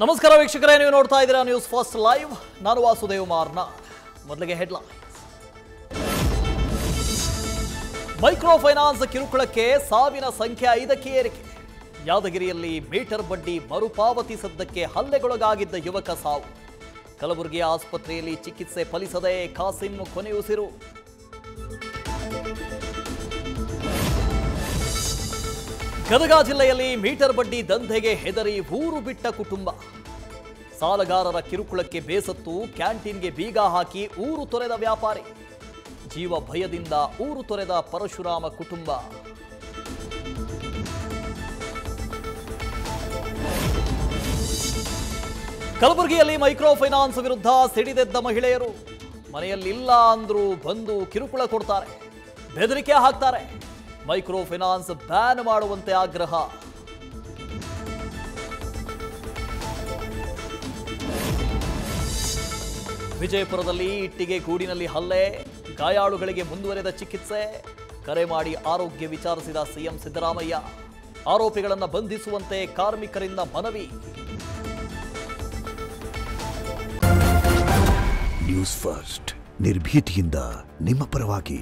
ನಮಸ್ಕಾರ ವೀಕ್ಷಕರೇ, ನೀವು ನೋಡ್ತಾ ಇದ್ದೀರಾ ನ್ಯೂಸ್ ಫಸ್ಟ್ ಲೈವ್. ನಾನು ವಾಸುದೇವ್ ಮಾರ್ನ. ಮೊದಲಿಗೆ ಹೆಡ್ಲೈನ್ಸ್. ಮೈಕ್ರೋ ಫೈನಾನ್ಸ್ ಕಿರುಕುಳಕ್ಕೆ ಸಾವಿನ ಸಂಖ್ಯೆ 5ಕ್ಕೆ ಏರಿಕೆ. ಯಾದಗಿರಿಯಲ್ಲಿ ಮೀಟರ್ ಬಡ್ಡಿ ಮರುಪಾವತಿಸದ್ದಕ್ಕೆ ಹಲ್ಲೆಗೊಳಗಾಗಿದ್ದ ಯುವಕ ಸಾವು. ಕಲಬುರಗಿ ಆಸ್ಪತ್ರೆಯಲ್ಲಿ ಚಿಕಿತ್ಸೆ ಫಲಿಸದೆ ಕಾಸಿಂ ಕೊನೆಯುಸಿರು. ಗದಗ ಜಿಲ್ಲೆಯಲ್ಲಿ ಮೀಟರ್ ಬಡ್ಡಿ ದಂಧೆಗೆ ಹೆದರಿ ಊರು ಬಿಟ್ಟ ಕುಟುಂಬ. ಸಾಲಗಾರರ ಕಿರುಕುಳಕ್ಕೆ ಬೇಸತ್ತು ಕ್ಯಾಂಟೀನ್ಗೆ ಬೀಗ ಹಾಕಿ ಊರು ತೊರೆದ ವ್ಯಾಪಾರಿ. ಜೀವ ಭಯದಿಂದ ಊರು ತೊರೆದ ಪರಶುರಾಮ ಕುಟುಂಬ. ಕಲಬುರಗಿಯಲ್ಲಿ ಮೈಕ್ರೋ ಫೈನಾನ್ಸ್ ವಿರುದ್ಧ ಸಿಡಿದೆದ್ದ ಮಹಿಳೆಯರು. ಮನೆಯಲ್ಲಿಲ್ಲ ಅಂದ್ರೂ ಬಂದು ಕಿರುಕುಳ ಕೊಡ್ತಾರೆ, ಬೆದರಿಕೆ ಹಾಕ್ತಾರೆ. ಮೈಕ್ರೋ ಫೈನಾನ್ಸ್ ಬ್ಯಾನ್ ಮಾಡುವಂತೆ ಆಗ್ರಹ. ವಿಜಯಪುರದಲ್ಲಿ ಇಟ್ಟಿಗೆ ಗೂಡಿನಲ್ಲಿ ಹಲ್ಲೆ, ಗಾಯಾಳುಗಳಿಗೆ ಮುಂದುವರೆದ ಚಿಕಿತ್ಸೆ. ಕರೆ ಮಾಡಿ ಆರೋಗ್ಯ ವಿಚಾರಿಸಿದ ಸಿಎಂ ಸಿದ್ದರಾಮಯ್ಯ. ಆರೋಪಿಗಳನ್ನು ಬಂಧಿಸುವಂತೆ ಕಾರ್ಮಿಕರಿಂದ ಮನವಿ. ನ್ಯೂಸ್ ಫಸ್ಟ್, ನಿರ್ಭೀತಿಯಿಂದ ನಿಮ್ಮ ಪರವಾಗಿ.